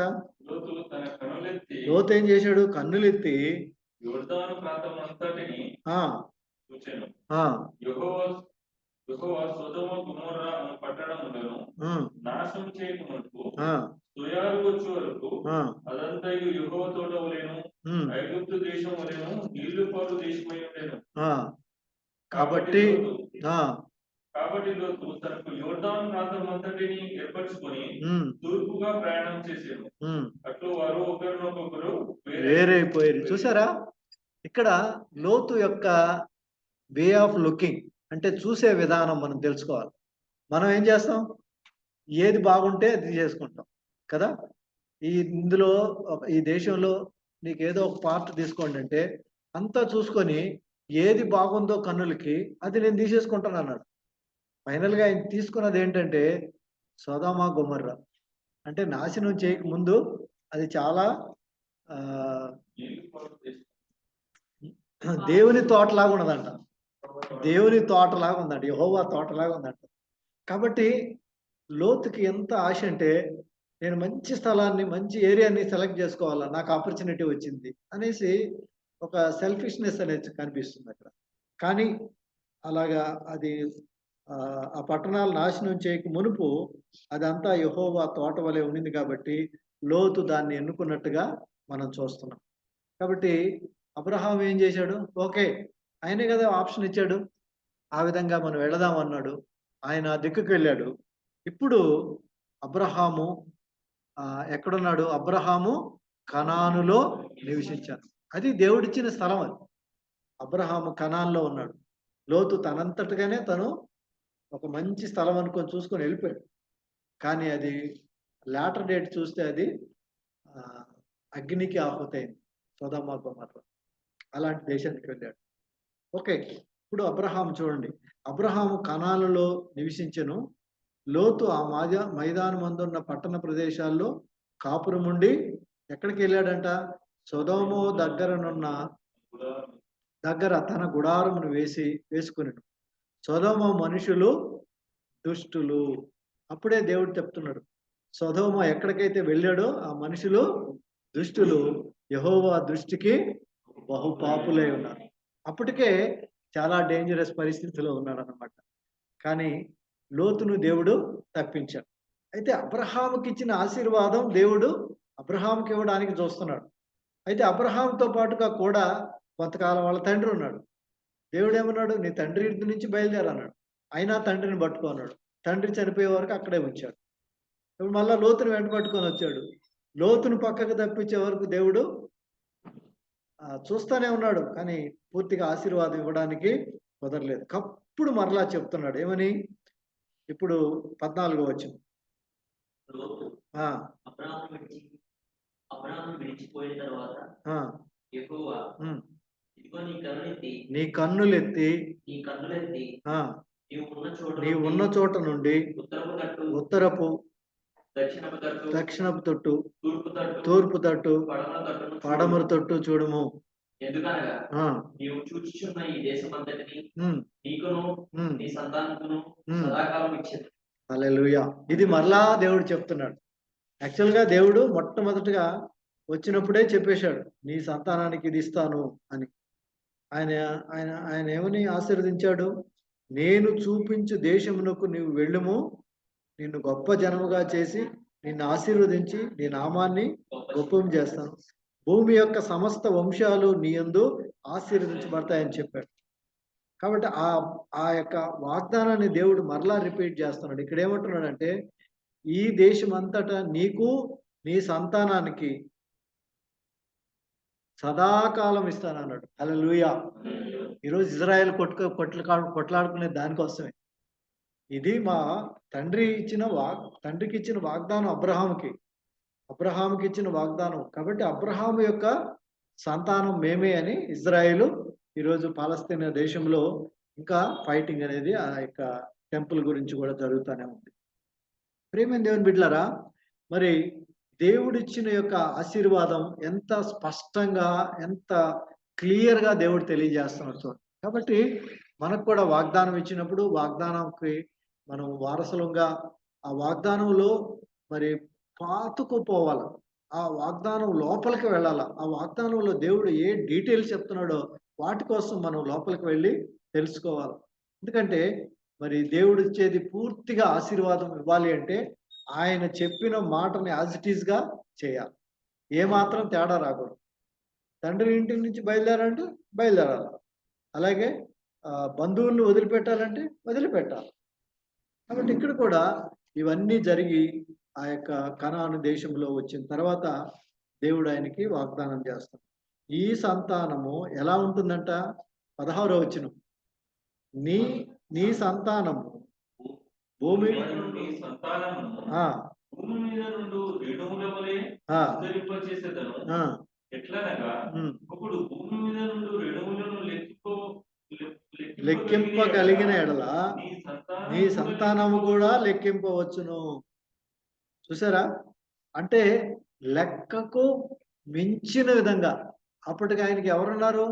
లోతు ఏం చేశాడు? కన్నులెత్తి యొర్దాను ప్రాంతమంతటిని చూచెను. యెహోవా సొదొమ గొమొర్రా అను పట్టణములను నాశనం చేయకున్నట్టు సోయారు వచ్చే వరకు అదంతయు యెహోవా తోట వలెను ఐగుప్తు దేశం వలెను నీళ్లు పాలు దేశమై ఉండెను. కాబట్టి లోతు తనకు యొర్దాను ప్రాంతమంతటిని ఏర్పరచుకొని తూర్పుగా ప్రయాణం చేశాను. అట్లు వారు ఒకరినొకరు వేరైపోయారు. చూసారా? ఇక్కడ లోతు యొక్క వే ఆఫ్ లుకింగ్ అంటే చూసే విధానం మనం తెలుసుకోవాలి. మనం ఏం చేస్తాం? ఏది బాగుంటే అది చేసుకుంటాం కదా! ఇందులో ఈ దేశంలో నీకేదో ఒక పార్ట్ తీసుకోండి అంటే అంతా చూసుకొని ఏది బాగుందో కన్నులకి అది నేను తీసేసుకుంటాను అన్నాడు. ఫైనల్‌గా ఆయన తీసుకున్నది ఏంటంటే సొదొమ గొమొర్రా. అంటే నాశనం చేయక ముందు అది చాలా దేవుని తోటలాగా ఉన్నదంట. దేవుని తోటలాగా ఉందంట. యెహోవా తోటలాగా ఉందంట. కాబట్టి లోతుకి ఎంత ఆశ అంటే నేను మంచి స్థలాన్ని, మంచి ఏరియాని సెలెక్ట్ చేసుకోవాలా. నాకు ఆపర్చునిటీ వచ్చింది అనేసి ఒక సెల్ఫిష్‌నెస్ అనేది కనిపిస్తుంది అక్కడ. కానీ అలాగా అది ఆ పట్టణాలు నాశనం చేయక మునుపు అదంతా యెహోవా తోట వలె ఉండింది కాబట్టి లోతు దాన్ని ఎన్నుకున్నట్టుగా మనం చూస్తున్నాం. కాబట్టి అబ్రహాం ఏం చేశాడు? ఓకే. ఆయనే కదా ఆప్షన్ ఇచ్చాడు. ఆ విధంగా మనం వెళదాం అన్నాడు. ఆయన దిక్కుకు వెళ్ళాడు. ఇప్పుడు అబ్రహాము ఎక్కడున్నాడు? అబ్రహాము కనానులో నివసించాడు. అది దేవుడిచ్చిన స్థలం. అది అబ్రహాము కనాన్లో ఉన్నాడు. లోతు తనంతటగానే తను ఒక మంచి స్థలం అనుకొని చూసుకొని వెళ్ళిపోయాడు. కానీ అది లేటర్ డేట్ చూస్తే అది అగ్నికి ఆహుతైంది. సొదొమ గొమొర్రా అలాంటి దేశానికి వెళ్ళాడు. ఓకే, ఇప్పుడు అబ్రహాము చూడండి, అబ్రహాము కనానులో నివసించెను. లోతు ఆ మైదానమందున్న పట్టణ ప్రదేశాల్లో కాపురం ఉండి ఎక్కడికి వెళ్ళాడంట? సొదొమ దగ్గర తన గుడారమును వేసుకున్నాడు. సొదొమ మనుషులు దుష్టులు. అప్పుడే దేవుడు చెప్తున్నాడు, సొదొమ ఎక్కడికైతే వెళ్ళాడో ఆ మనుషులు దుష్టులు, యెహోవా దృష్టికి బహుపాపులై ఉన్నారు. అప్పటికే చాలా డేంజరస్ పరిస్థితిలో ఉన్నాడు అన్నమాట. కానీ లోతును దేవుడు తప్పించాడు. అయితే అబ్రహాముకి ఇచ్చిన ఆశీర్వాదం దేవుడు అబ్రహాముకి ఇవ్వడానికి చూస్తున్నాడు. అయితే అబ్రహాంతో పాటుగా కూడా కొంతకాలం వాళ్ళ తండ్రి ఉన్నాడు. దేవుడు ఏమన్నాడు? నీ తండ్రి ఇంటి నుంచి బయలుదేరన్నాడు. అయినా తండ్రిని పట్టుకున్నాడు. తండ్రి చనిపోయే వరకు అక్కడే ఉంచాడు. ఇప్పుడు మళ్ళా లోతును వెంట పట్టుకొని వచ్చాడు. లోతును పక్కకు తప్పించే వరకు దేవుడు చూస్తూనే ఉన్నాడు. కానీ పూర్తిగా ఆశీర్వాదం ఇవ్వడానికి కుదరలేదు. అప్పుడు మరలా చెప్తున్నాడు ఏమని? ఇప్పుడు 14వ వచనం. అబ్రహాము విడిచిపోయిన తర్వాత యెహోవా నీ కన్నులెత్తి నీవు ఉన్న చోట నుండి ఉత్తరపు దక్షిణపు తట్టు తూర్పు తట్టు పడమర తట్టు చూడుము. ఎందుకనగా నీవు చూచుచున్న ఈ దేశమంతటిని నీకును నీ సంతానమును సదాకాలం ఇచ్చేది. హల్లెలూయా. ఇది మరలా దేవుడు చెప్తున్నాడు. యాక్చువల్ గా దేవుడు మొట్టమొదటిగా వచ్చినప్పుడే చెప్పేశాడు, నీ సంతానానికి ఇది ఇస్తాను అని. ఆయన ఆయన ఆయన ఏమని ఆశీర్వదించాడు? నేను చూపించు దేశమునకు నీవు వెళ్ళుము, నిన్ను గొప్ప జనముగా చేసి నిన్ను ఆశీర్వదించి నీ నామాన్ని గొప్పం చేస్తాను, భూమి యొక్క సమస్త వంశాలు నీ యందు ఆశీర్వదించబడతాయని చెప్పాడు. కాబట్టి ఆ యొక్క వాగ్దానాన్ని దేవుడు మరలా రిపీట్ చేస్తున్నాడు. ఇక్కడ ఏమంటున్నాడంటే, ఈ దేశం అంతటా నీకు నీ సంతానానికి సదాకాలం ఇస్తానన్నాడు. హల్లెలూయా. ఈరోజు ఇజ్రాయెల్ కొట్లాడుకునే దానికోసమే. ఇది మా తండ్రికి ఇచ్చిన వాగ్దానం అబ్రహాముకి ఇచ్చిన వాగ్దానం. కాబట్టి అబ్రహాము యొక్క సంతానం మేమే అని ఇజ్రాయేలు ఈరోజు పాలస్తీనా దేశంలో ఇంకా ఫైటింగ్ అనేది ఆ యొక్క టెంపుల్ గురించి కూడా జరుగుతూనే ఉంది. ప్రియమైన దేవుని బిడ్డలారా, మరి దేవుడిచ్చిన యొక్క ఆశీర్వాదం ఎంత స్పష్టంగా ఎంత క్లియర్గా దేవుడు తెలియజేస్తున్నాడు చూడండి. కాబట్టి మనకు కూడా వాగ్దానం ఇచ్చినప్పుడు వాగ్దానంకి మనం వారసులంగా ఆ వాగ్దానంలో మరి పాతుకుపోవాలి. ఆ వాగ్దానం లోపలికి వెళ్ళాలి. ఆ వాగ్దానంలో దేవుడు ఏ డీటెయిల్స్ చెప్తున్నాడో వాటి కోసం మనం లోపలికి వెళ్ళి తెలుసుకోవాలి. ఎందుకంటే మరి దేవుడు ఇచ్చేది పూర్తిగా ఆశీర్వాదం ఇవ్వాలి అంటే ఆయన చెప్పిన మాటని యాజ్ ఇట్ ఈస్గా చేయాలి. ఏమాత్రం తేడా రాకూడదు. తండ్రి ఇంటి నుంచి బయలుదేరాలంటే బయలుదేరాలి. అలాగే బంధువులను వదిలిపెట్టాలంటే వదిలిపెట్టాలి. కాబట్టి ఇక్కడ కూడా ఇవన్నీ జరిగి ఆ యొక్క కనాను దేశంలో వచ్చిన తర్వాత దేవుడు ఆయనకి వాగ్దానం చేస్తాడు. ఈ సంతానము ఎలా ఉంటుందంట? 16వ వచనం, నీ సంతానము భూమి లెక్కింపగలిగిన ఎడల నీ సంతానము కూడా లెక్కింపవచ్చును. చూసారా? అంటే లెక్కకు మించిన విధంగా. అప్పటికి ఆయనకి ఎవరున్నారు?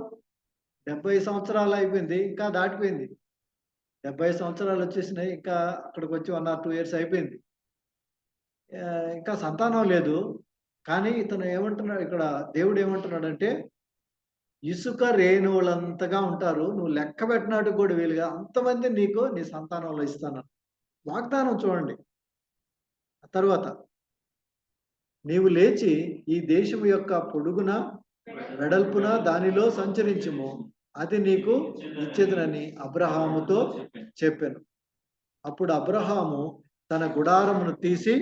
70 సంవత్సరాలు అయిపోయింది, ఇంకా దాటిపోయింది. 70 సంవత్సరాలు వచ్చేసినాయి, ఇంకా అక్కడికి వచ్చి 1 or 2 years అయిపోయింది. ఇంకా సంతానం లేదు. కానీ ఇతను ఏమంటున్నాడు ఇక్కడ? దేవుడు ఏమంటున్నాడంటే, ఇసుక రేణువులంతగా ఉంటారు, నువ్వు లెక్క పెట్టినట్టు కూడా వీలుగా అంతమంది నీకు నీ సంతానంలో ఇస్తాను. వాగ్దానం చూడండి. తరువాత నీవు లేచి ఈ దేశం యొక్క పొడుగున వెడల్పున దానిలో సంచరించుము, అది నీకు ఇచ్చేదనని అబ్రహాముతో చెప్పాను. అప్పుడు అబ్రహాము తన గుడారమును తీసి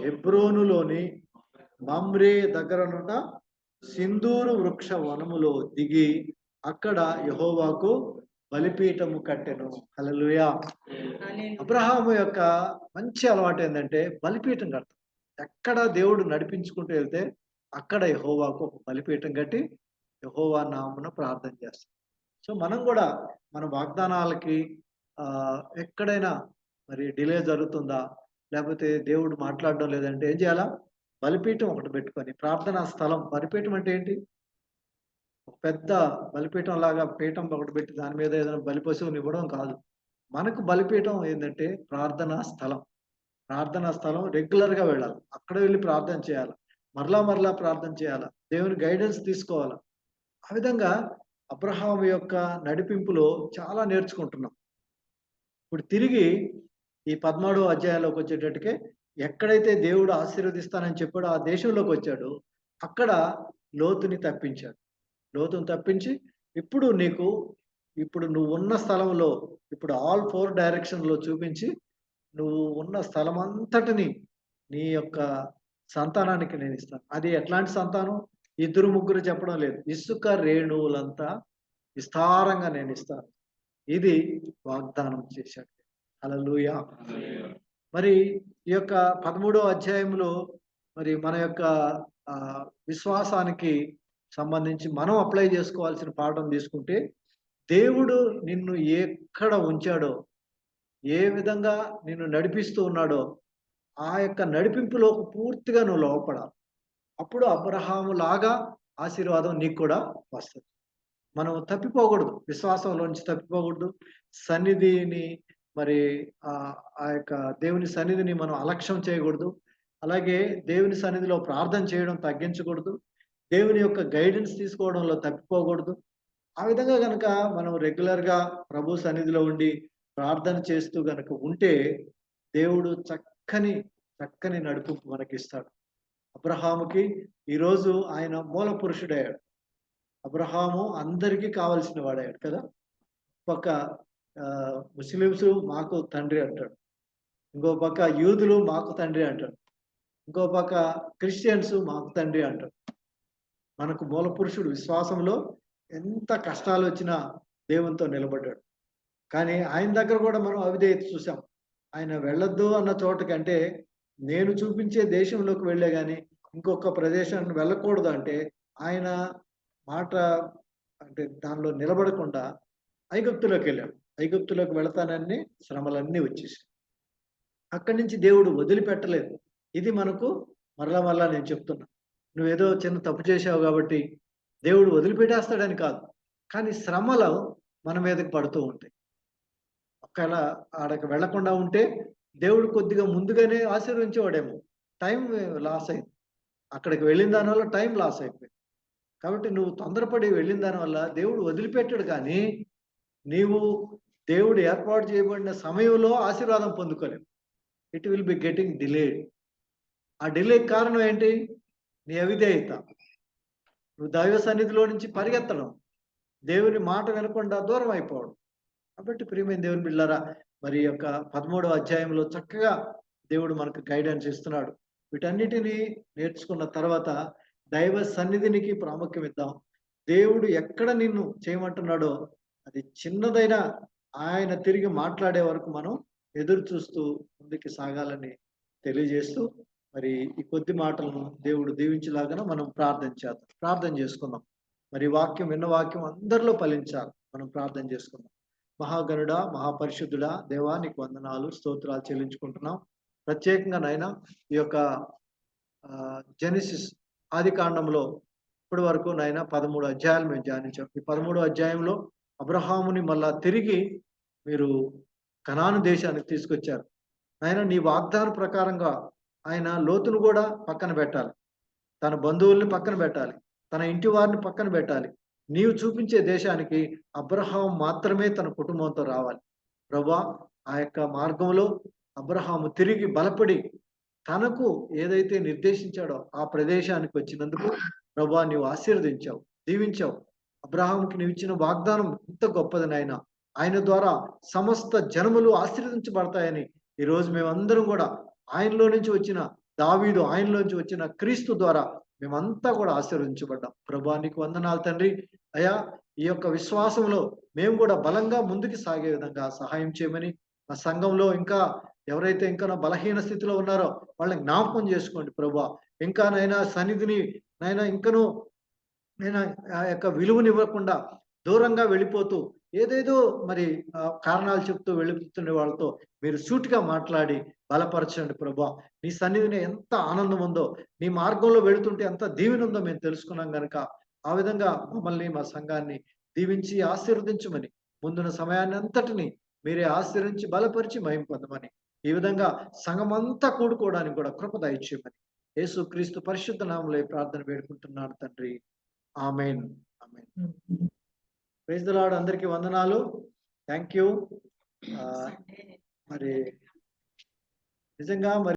హెబ్రోనులోని మమ్రే దగ్గరనున్న సింధూరు వృక్ష వనములో దిగి అక్కడ యెహోవాకు బలిపీఠము కట్టెను. హల్లెలూయా. అబ్రహాము యొక్క మంచి అలవాటు ఏంటంటే బలిపీఠం కడతాం. ఎక్కడ దేవుడు నడిపించుకుంటూ వెళ్తే అక్కడ యెహోవాకు ఒక బలిపీఠం కట్టి యెహోవా నామమున ప్రార్థన చేస్తాం. సో మనం కూడా మన వాగ్దానాలకి ఎక్కడైనా మరి డిలే జరుగుతుందా, లేకపోతే దేవుడు మాట్లాడడం లేదంటే ఏం చేయాలా? బలిపీఠం ఒకటి పెట్టుకొని ప్రార్థనా స్థలం. బలిపీఠం అంటే ఏంటి? ఒక పెద్ద బలిపీఠం లాగా పీఠం ఒకటి పెట్టి దాని మీద ఏదైనా బలి పశువుని ఇవ్వడం కాదు. మనకు బలిపీఠం ఏంటంటే ప్రార్థనా స్థలం. ప్రార్థనా స్థలం రెగ్యులర్గా వెళ్ళాలి. అక్కడ వెళ్ళి ప్రార్థన చేయాలి. మరలా ప్రార్థన చేయాలి. దేవుని గైడెన్స్ తీసుకోవాలి. ఆ విధంగా అబ్రహాము యొక్క నడిపింపులో చాలా నేర్చుకుంటున్నాం. ఇప్పుడు తిరిగి ఈ 13వ అధ్యాయంలోకి వచ్చేటట్టుకే ఎక్కడైతే దేవుడు ఆశీర్వదిస్తానని చెప్పాడో ఆ దేశంలోకి వచ్చాడు. అక్కడ లోతుని తప్పించాడు. లోతుని తప్పించి ఇప్పుడు నువ్వు ఉన్న స్థలంలో ఇప్పుడు ఆల్ 4 డైరెక్షన్లో చూపించి నువ్వు ఉన్న స్థలం అంతటిని నీ యొక్క సంతానానికి నేను ఇస్తాను. అది ఎట్లాంటి సంతానం? 2, 3 చెప్పడం లేదు. ఇసుక రేణువులంతా విస్తారంగా నేను ఇస్తాను. ఇది వాగ్దానం చేశాడు. హల్లెలూయా. మరి ఈ యొక్క 13వ అధ్యాయంలో మరి మన యొక్క విశ్వాసానికి సంబంధించి మనం అప్లై చేసుకోవాల్సిన పాఠం తీసుకుంటే, దేవుడు నిన్ను ఎక్కడ ఉంచాడో, ఏ విధంగా నిన్ను నడిపిస్తూ ఉన్నాడో ఆ యొక్క నడిపింపులో పూర్తిగా నువ్వు లోపడాలి. అప్పుడు అబ్రహాము లాగా ఆశీర్వాదం నీకు కూడా వస్తుంది. మనం తప్పిపోకూడదు, విశ్వాసంలోంచి తప్పిపోకూడదు. సన్నిధిని మరి ఆ యొక్క దేవుని సన్నిధిని మనం అలక్ష్యం చేయకూడదు. అలాగే దేవుని సన్నిధిలో ప్రార్థన చేయడం తగ్గించకూడదు. దేవుని యొక్క గైడెన్స్ తీసుకోవడంలో తప్పిపోకూడదు. ఆ విధంగా కనుక మనం రెగ్యులర్గా ప్రభు సన్నిధిలో ఉండి ప్రార్థన చేస్తూ గనక ఉంటే దేవుడు చక్కని నడిపింపు మనకిస్తాడు. అబ్రహాముకి ఈరోజు ఆయన మూల పురుషుడయ్యాడు. అబ్రహాము అందరికీ కావలసిన వాడయ్యాడు కదా. ఒక ముస్లిమ్స్ మాకు తండ్రి అంటాడు, ఇంకో పక్క యూదులు మాకు తండ్రి అంటాడు, ఇంకో పక్క క్రిస్టియన్స్ మాకు తండ్రి అంటాడు. మనకు మూల పురుషుడు విశ్వాసంలో ఎంత కష్టాలు వచ్చినా దేవునితో నిలబడ్డాడు. కానీ ఆయన దగ్గర కూడా మనం అవిధేయత చూసాం. ఆయన వెళ్ళొద్దు అన్న చోటకంటే నేను చూపించే దేశంలోకి వెళ్ళే కానీ ఇంకొక ప్రదేశాన్ని వెళ్ళకూడదు అంటే ఆయన మాట అంటే దానిలో నిలబడకుండా ఐగుప్తులోకి వెళ్ళాడు. ఐగుప్తులోకి వెళతానని శ్రమలన్నీ వచ్చేసి అక్కడి నుంచి దేవుడు వదిలిపెట్టలేదు. ఇది మనకు మరలా నేను చెప్తున్నా. నువ్వేదో చిన్న తప్పు చేసావు కాబట్టి దేవుడు వదిలిపెట్టేస్తాడని కాదు, కానీ శ్రమలు మన మీదకి పడుతూ ఉంటాయి. ఒకవేళ ఆడకి వెళ్లకుండా ఉంటే దేవుడు కొద్దిగా ముందుగానే ఆశీర్వదించేవాడేమో. టైం లాస్ అయింది, అక్కడికి వెళ్ళిన దానివల్ల టైం లాస్ అయిపోయింది. కాబట్టి నువ్వు తొందరపడి వెళ్ళిన దానివల్ల దేవుడు వదిలిపెట్టాడు. కానీ నీవు దేవుడు ఏర్పాటు చేయబడిన సమయంలో ఆశీర్వాదం పొందుకోలేవు. It will be getting delayed. ఆ డిలే కారణం ఏంటి? నీ అవిధేయత. నువ్వు దైవ సన్నిధిలో నుంచి పరిగెత్తడం, దేవుని మాట వినకుండా దూరం అయిపోవడం. కాబట్టి ప్రియమైన దేవుని బిడ్డలారా, మరి యొక్క 13వ అధ్యాయంలో చక్కగా దేవుడు మనకు గైడెన్స్ ఇస్తున్నాడు. వీటన్నిటినీ నేర్చుకున్న తర్వాత దైవ సన్నిధినికి ప్రాముఖ్యం ఇద్దాం. దేవుడు ఎక్కడ నిన్ను చేయమంటున్నాడో అది చిన్నదైనా ఆయన తిరిగి మాట్లాడే వరకు మనం ఎదురు చూస్తూ ముందుకు సాగాలని తెలియజేస్తూ మరి ఈ కొద్ది మాటలను దేవుడు దీవించేలాగా మనం ప్రార్థన చేసుకుందాం. మరి వాక్యం విన్న వాక్యం అందరిలో ఫలించాలి. మనం ప్రార్థన చేసుకుందాం. మహాగణుడా, మహాపరిశుద్ధుడా, దేవా నీకు వందనాలు, స్తోత్రాలు చెల్లించుకుంటున్నాం. ప్రత్యేకంగా నాయనా ఈ యొక్క జెనసిస్ ఆది కాండంలో ఇప్పటి వరకు నాయన 13 అధ్యాయాలు మేము ధ్యానించాం. ఈ 13వ అధ్యాయంలో అబ్రహాముని మళ్ళా తిరిగి మీరు కనాను దేశానికి తీసుకొచ్చారు. ఆయన నీ వాగ్దాన ప్రకారంగా ఆయన లోతును కూడా పక్కన పెట్టాలి, తన బంధువుల్ని పక్కన పెట్టాలి, తన ఇంటి వారిని పక్కన పెట్టాలి. నీవు చూపించే దేశానికి అబ్రహాం మాత్రమే తన కుటుంబంతో రావాలి. ప్రభువా, ఆ యొక్క మార్గంలో అబ్రహాము తిరిగి బలపడి తనకు ఏదైతే నిర్దేశించాడో ఆ ప్రదేశానికి వచ్చినందుకు ప్రభువా నీవు ఆశీర్వదించావు, దీవించావు. అబ్రహాముకి నీవు ఇచ్చిన వాగ్దానం ఎంత గొప్పది నాయన. ఆయన ద్వారా సమస్త జనములు ఆశీర్వదించబడతాయని ఈరోజు మేమందరం కూడా ఆయనలో నుంచి వచ్చిన దావీదు, ఆయనలో నుంచి వచ్చిన క్రీస్తు ద్వారా మేమంతా కూడా ఆశీర్వదించబడ్డాం. ప్రభువా నీకు వందనాలు తండ్రి. అయ్యా ఈ యొక్క విశ్వాసంలో మేము కూడా బలంగా ముందుకు సాగే విధంగా సహాయం చేయమని, మా సంఘంలో ఇంకా ఎవరైతే ఇంకా బలహీన స్థితిలో ఉన్నారో వాళ్ళని జ్ఞాపకం చేసుకోండి ప్రభువా. ఇంకా నైనా సన్నిధిని నైనా ఇంకనూ నేను ఆ యొక్క విలువనివ్వకుండా దూరంగా వెళ్ళిపోతూ ఏదేదో మరి కారణాలు చెప్తూ వెళ్ళిపోతున్న వాళ్ళతో మీరు సూటిగా మాట్లాడి బలపరచండి ప్రభువా. నీ సన్నిధిని ఎంత ఆనందం ఉందో, నీ మార్గంలో వెళుతుంటే ఎంత దీవెన ఉందో మేము తెలుసుకున్నాం కనుక ఆ విధంగా మమ్మల్ని, మా సంఘాన్ని దీవించి ఆశీర్వదించమని, ముందున్న సమయాన్ని అంతటిని మీరే ఆశీర్వించి బలపరిచి మహిమ పొందమని, ఈ విధంగా సంఘమంతా కూడుకోవడానికి కూడా కృప దయచేయమని యేసు క్రీస్తు పరిశుద్ధ నామములో ఈ ప్రార్థన వేడుకుంటున్నాను తండ్రి. Amen. Amen. Praise the lord. అందరికీ వందనాలు. Thank you. మరి నిజంగా మరి